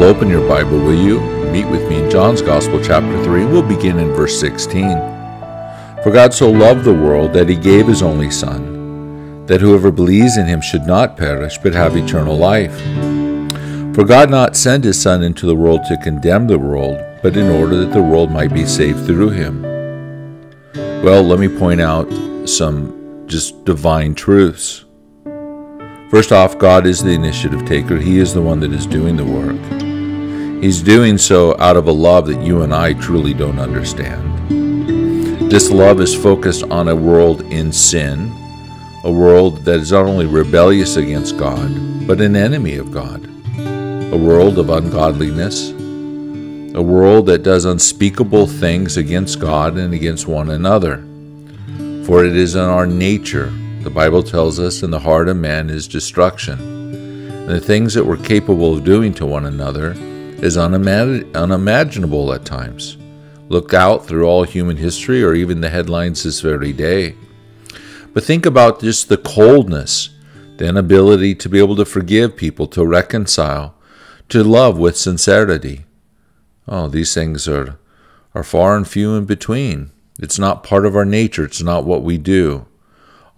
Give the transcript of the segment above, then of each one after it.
Well, open your Bible, will you? Meet with me in John's Gospel, chapter 3. We'll begin in verse 16. For God so loved the world that he gave his only Son, that whoever believes in him should not perish, but have eternal life. For God not sent his Son into the world to condemn the world, but in order that the world might be saved through him. Well, let me point out some just divine truths. First off, God is the initiative taker. He is the one that is doing the work. He's doing so out of a love that you and I truly don't understand. This love is focused on a world in sin, a world that is not only rebellious against God, but an enemy of God, a world of ungodliness, a world that does unspeakable things against God and against one another. For it is in our nature, the Bible tells us, in the heart of man is destruction. And the things that we're capable of doing to one another is unimaginable at times. Look out through all human history or even the headlines this very day. But think about just the coldness, the inability to be able to forgive people, to reconcile, to love with sincerity. Oh, these things are far and few in between. It's not part of our nature. It's not what we do.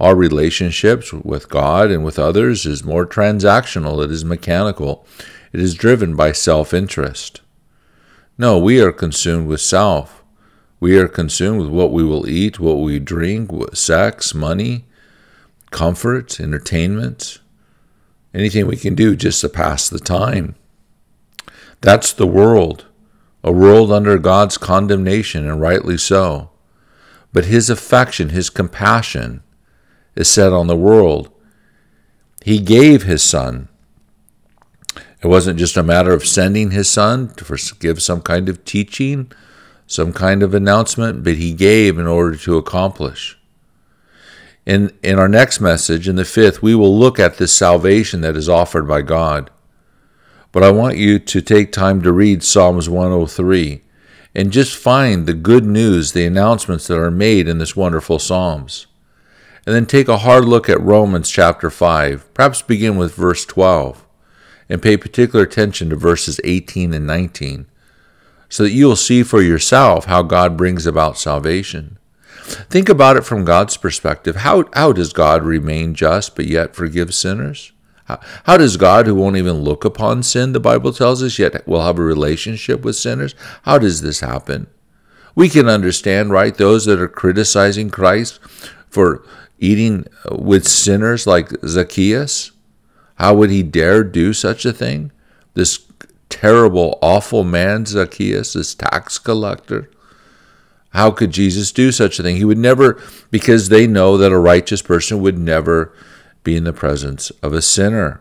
Our relationships with God and with others is more transactional. It is mechanical. It is driven by self-interest. No, we are consumed with self. We are consumed with what we will eat, what we drink, sex, money, comfort, entertainment, anything we can do just to pass the time. That's the world, a world under God's condemnation, and rightly so. But his affection, his compassion, is set on the world. He gave his Son. It wasn't just a matter of sending his Son to give some kind of teaching, some kind of announcement, but he gave in order to accomplish. In our next message, in the 5th, we will look at this salvation that is offered by God. But I want you to take time to read Psalms 103 and just find the good news, the announcements that are made in this wonderful Psalms. And then take a hard look at Romans chapter 5. Perhaps begin with verse 12 and pay particular attention to verses 18 and 19 so that you will see for yourself how God brings about salvation. Think about it from God's perspective. How does God remain just but yet forgive sinners? How does God, who won't even look upon sin, the Bible tells us, yet will have a relationship with sinners? How does this happen? We can understand, right, those that are criticizing Christ for eating with sinners like Zacchaeus. How would he dare do such a thing? This terrible, awful man, Zacchaeus, this tax collector. How could Jesus do such a thing? He would never, because they know that a righteous person would never be in the presence of a sinner.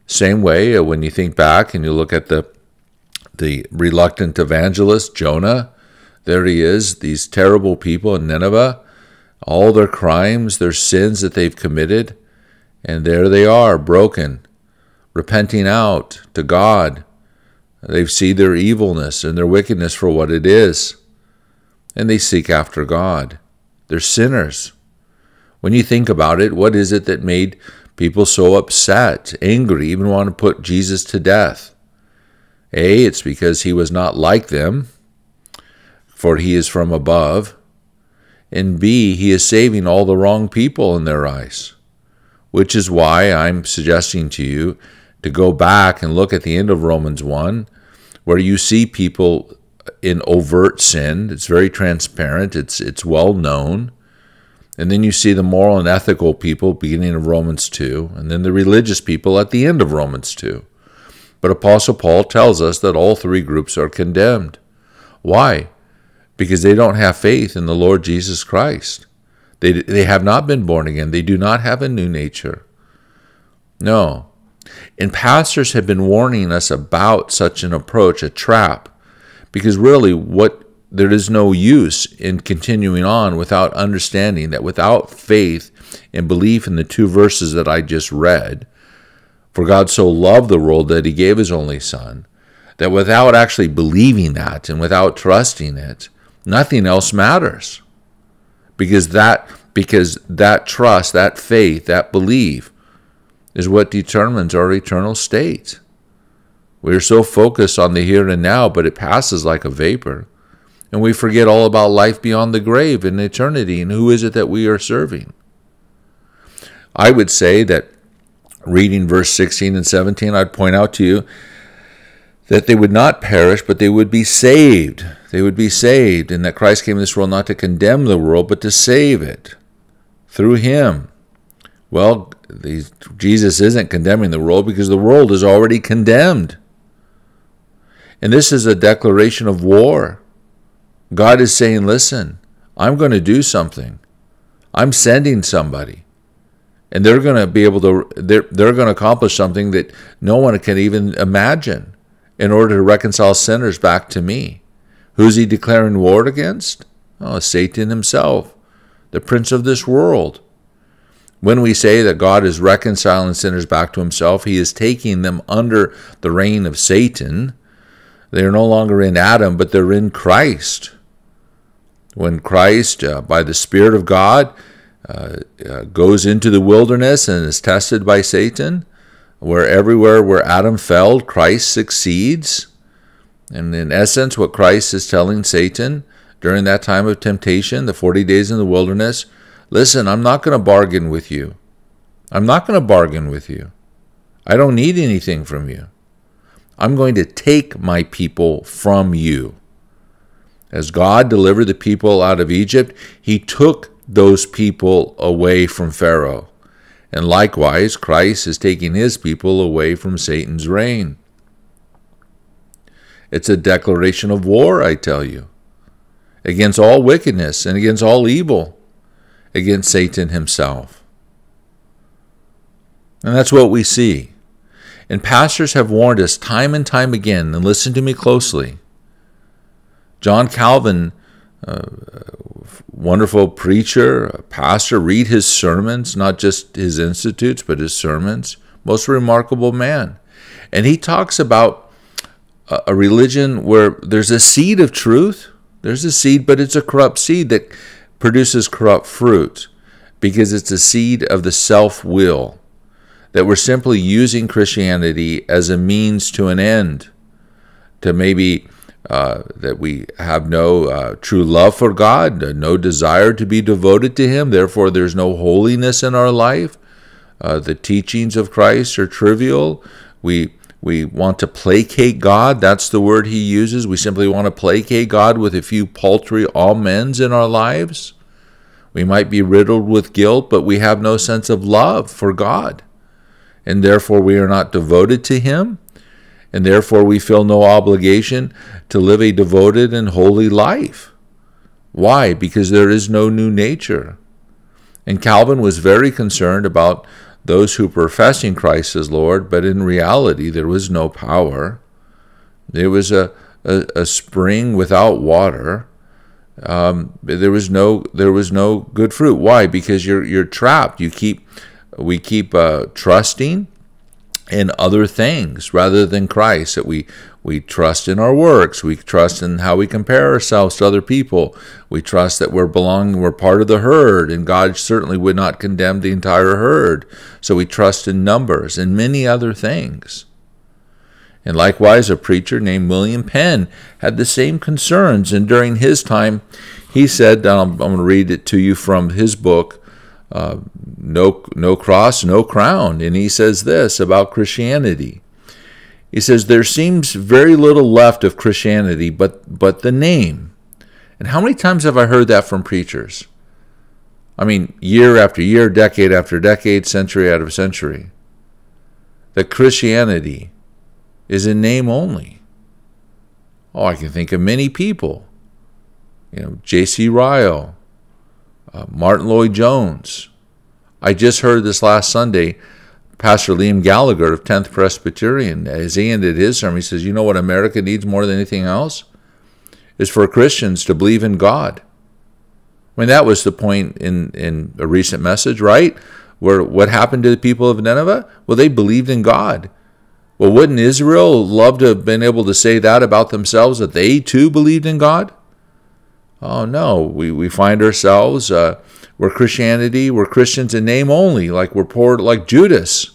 Same way, when you think back and you look at the reluctant evangelist, Jonah, there he is, these terrible people in Nineveh, all their crimes, their sins that they've committed, and there they are, broken, repenting out to God. They see their evilness and their wickedness for what it is, and they seek after God. They're sinners. When you think about it, what is it that made people so upset, angry, even want to put Jesus to death? A, it's because he was not like them, for he is from above. And B, he is saving all the wrong people in their eyes, which is why I'm suggesting to you to go back and look at the end of Romans 1, where you see people in overt sin. It's very transparent. It's well known. And then you see the moral and ethical people beginning of Romans 2, and then the religious people at the end of Romans 2. But Apostle Paul tells us that all three groups are condemned. Why? Because they don't have faith in the Lord Jesus Christ. They have not been born again. They do not have a new nature. No. And pastors have been warning us about such an approach, a trap, because really there is no use in continuing on without understanding that without faith and belief in the two verses that I just read, for God so loved the world that he gave his only Son, that without actually believing that and without trusting it, nothing else matters. Because that trust, that faith, that belief is what determines our eternal state. We're so focused on the here and now, but it passes like a vapor. And we forget all about life beyond the grave and eternity, and who is it that we are serving. I would say that reading verse 16 and 17, I'd point out to you that they would not perish, but they would be saved. They would be saved, and that Christ came in this world not to condemn the world, but to save it through him. Well, Jesus isn't condemning the world because the world is already condemned. And this is a declaration of war. God is saying, listen, I'm going to do something. I'm sending somebody. And they're going to be able to, they're going to accomplish something that no one can even imagine in order to reconcile sinners back to me. Who's he declaring war against? Oh, Satan himself, the prince of this world. When we say that God is reconciling sinners back to himself, he is taking them under the reign of Satan. They are no longer in Adam, but they're in Christ. When Christ, by the Spirit of God, goes into the wilderness and is tested by Satan, where everywhere where Adam fell, Christ succeeds. And in essence, what Christ is telling Satan during that time of temptation, the 40 days in the wilderness, listen, I'm not going to bargain with you. I'm not going to bargain with you. I don't need anything from you. I'm going to take my people from you. As God delivered the people out of Egypt, he took those people away from Pharaoh. And likewise, Christ is taking his people away from Satan's reign. It's a declaration of war, I tell you, against all wickedness and against all evil, against Satan himself. And that's what we see. And pastors have warned us time and time again, and listen to me closely. John Calvin, wonderful preacher, a pastor, read his sermons, not just his institutes, but his sermons. Most remarkable man. And he talks about a religion where there's a seed of truth. There's a seed, but it's a corrupt seed that produces corrupt fruit because it's a seed of the self-will, that we're simply using Christianity as a means to an end, to maybe that we have no true love for God, no desire to be devoted to him, therefore there's no holiness in our life. The teachings of Christ are trivial. We want to placate God. That's the word he uses. We simply want to placate God with a few paltry amens in our lives. We might be riddled with guilt, but we have no sense of love for God. And therefore we are not devoted to him. And therefore we feel no obligation to live a devoted and holy life. Why? Because there is no new nature. And Calvin was very concerned about those who professing Christ as Lord, but in reality there was no power. There was a spring without water. There was no good fruit. Why? Because you're trapped. We keep trusting in other things rather than Christ. That we trust in our works. We trust in how we compare ourselves to other people. We trust that we're part of the herd, and God certainly would not condemn the entire herd. So we trust in numbers and many other things. And likewise, a preacher named William Penn had the same concerns. And during his time, he said, I'm going to read it to you from his book, No Cross, No Crown. And he says this about Christianity. He says, there seems very little left of Christianity but the name. And how many times have I heard that from preachers? I mean, year after year, decade after decade, century out of century. That Christianity is in name only. Oh, I can think of many people. J.C. Ryle, Martin Lloyd-Jones. I just heard this last Sunday, Pastor Liam Gallagher of 10th Presbyterian, as he ended his sermon, he says, you know what America needs more than anything else? Is for Christians to believe in God. I mean, that was the point in a recent message, right? Where what happened to the people of Nineveh? Well, they believed in God. Well, wouldn't Israel love to have been able to say that about themselves, that they too believed in God? Oh, no. We find ourselves, we're Christians in name only, like we're poor, like Judas.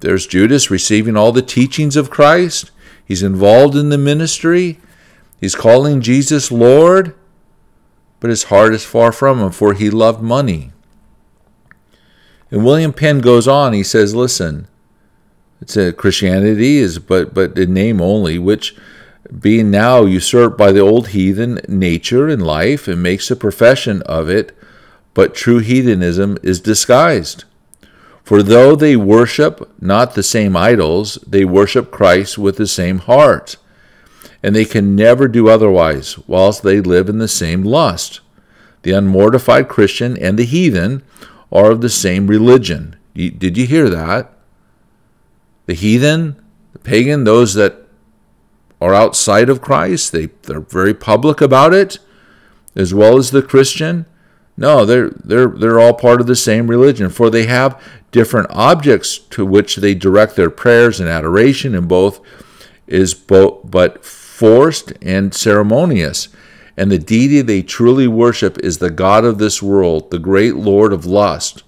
There's Judas receiving all the teachings of Christ. He's involved in the ministry. He's calling Jesus Lord, but his heart is far from him, for he loved money. And William Penn goes on, he says, listen, it's a Christianity is but in name only, which being now usurped by the old heathen nature and life, and makes a profession of it, but true heathenism is disguised. For though they worship not the same idols, they worship Christ with the same heart, and they can never do otherwise, whilst they live in the same lust. The unmortified Christian and the heathen are of the same religion. Did you hear that? The heathen, the pagan, those that are outside of Christ, they're very public about it, as well as the Christian. No, they're all part of the same religion, for they have different objects to which they direct their prayers and adoration, and both is but forced and ceremonious. And the deity they truly worship is the God of this world, the great Lord of lust.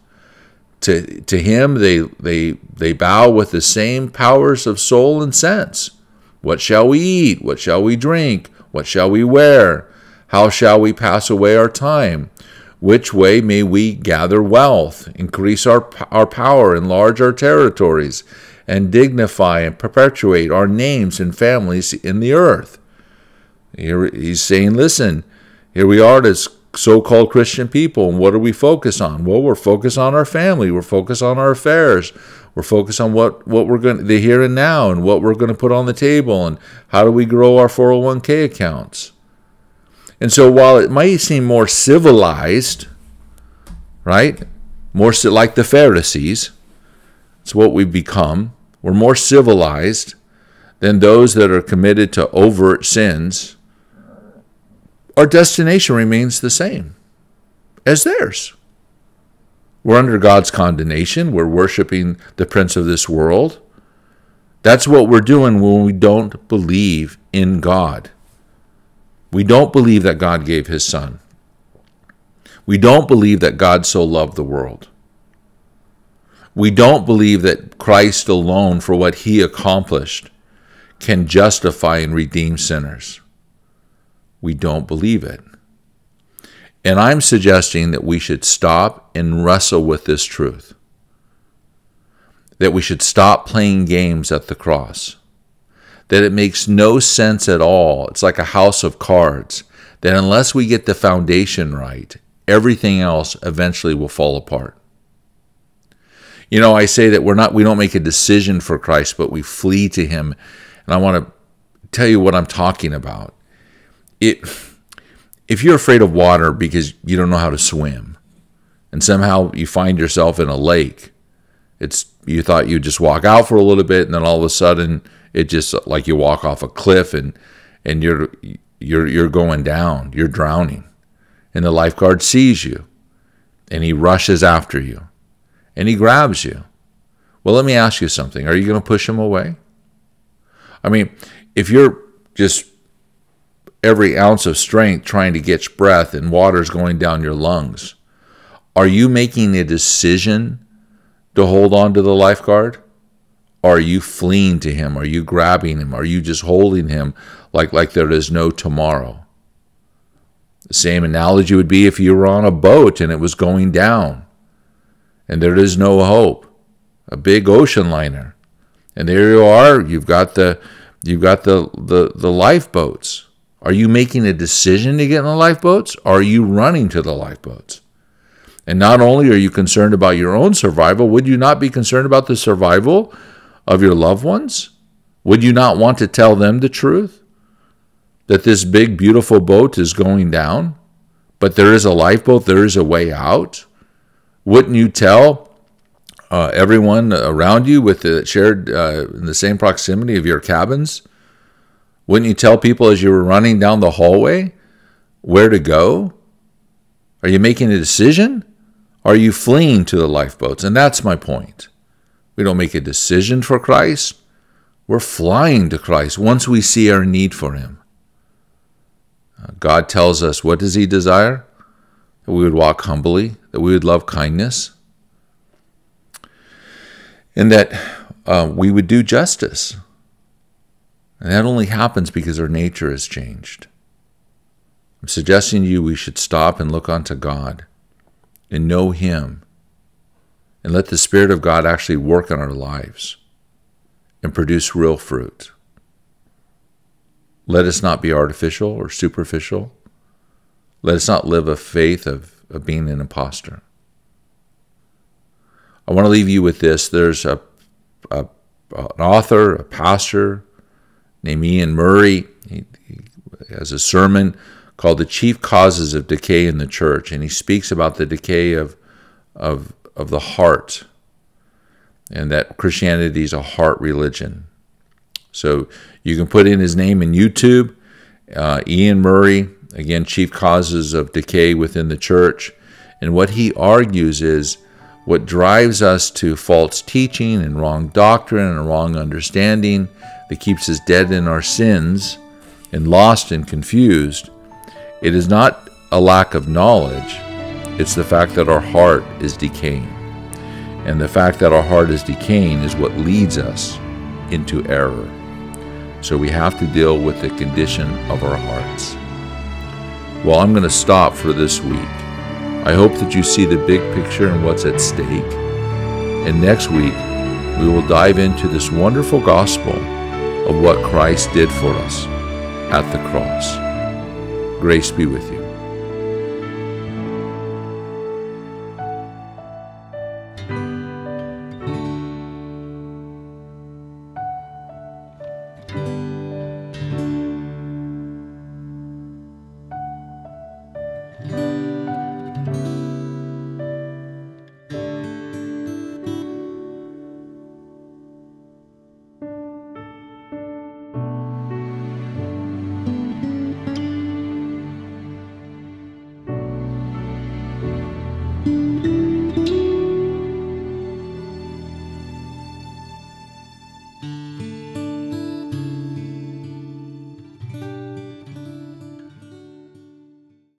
To him they bow with the same powers of soul and sense. What shall we eat? What shall we drink? What shall we wear? How shall we pass away our time? Which way may we gather wealth, increase our power, enlarge our territories, and dignify and perpetuate our names and families in the earth? Here he's saying, listen, here we are as so-called Christian people, and what do we focus on? Well, we're focused on our family. We're focused on our affairs. We're focused on what we're going to, the here and now, and what we're going to put on the table, and how do we grow our 401k accounts. And so while it might seem more civilized, right, more like the Pharisees, it's what we've become. We're more civilized than those that are committed to overt sins. Our destination remains the same as theirs. We're under God's condemnation. We're worshiping the prince of this world. That's what we're doing when we don't believe in God. We don't believe that God gave his son. We don't believe that God so loved the world. We don't believe that Christ alone, for what he accomplished, can justify and redeem sinners. We don't believe it. And I'm suggesting that we should stop and wrestle with this truth. That we should stop playing games at the cross. That it makes no sense at all. It's like a house of cards. That unless we get the foundation right, everything else eventually will fall apart. You know, I say that we don't make a decision for Christ, but we flee to him. And I want to tell you what I'm talking about. If you're afraid of water because you don't know how to swim, and somehow you find yourself in a lake, you thought you'd just walk out for a little bit, and then all of a sudden it just like you walk off a cliff and you're going down, you're drowning, and the lifeguard sees you, and he rushes after you, and he grabs you. Well, let me ask you something: are you going to push him away? I mean, if you're just every ounce of strength trying to get breath and water's going down your lungs, are you making a decision to hold on to the lifeguard? Or are you fleeing to him? Are you grabbing him? Are you just holding him like there is no tomorrow? The same analogy would be if you were on a boat and it was going down and there is no hope, a big ocean liner, and there you are, you've got the lifeboats. Are you making a decision to get in the lifeboats? Or are you running to the lifeboats? And not only are you concerned about your own survival, would you not be concerned about the survival of your loved ones? Would you not want to tell them the truth? That this big, beautiful boat is going down, but there is a lifeboat, there is a way out? Wouldn't you tell everyone around you shared in the same proximity of your cabins? Wouldn't you tell people as you were running down the hallway where to go? Are you making a decision? Are you fleeing to the lifeboats? And that's my point. We don't make a decision for Christ. We're flying to Christ once we see our need for him. God tells us, what does he desire? That we would walk humbly, that we would love kindness, and that we would do justice. And that only happens because our nature has changed. I'm suggesting to you we should stop and look unto God and know Him and let the Spirit of God actually work in our lives and produce real fruit. Let us not be artificial or superficial. Let us not live a faith of being an imposter. I want to leave you with this. There's an author, a pastor named Ian Murray. He has a sermon called The Chief Causes of Decay in the Church, and he speaks about the decay of the heart, and that Christianity is a heart religion. So you can put in his name in YouTube, Ian Murray, again, Chief Causes of Decay within the Church. And what he argues is what drives us to false teaching and wrong doctrine and wrong understanding that keeps us dead in our sins and lost and confused. It is not a lack of knowledge. It's the fact that our heart is decaying. And the fact that our heart is decaying is what leads us into error. So we have to deal with the condition of our hearts. Well, I'm going to stop for this week. I hope that you see the big picture and what's at stake. And next week, we will dive into this wonderful gospel of what Christ did for us at the cross. Grace be with you.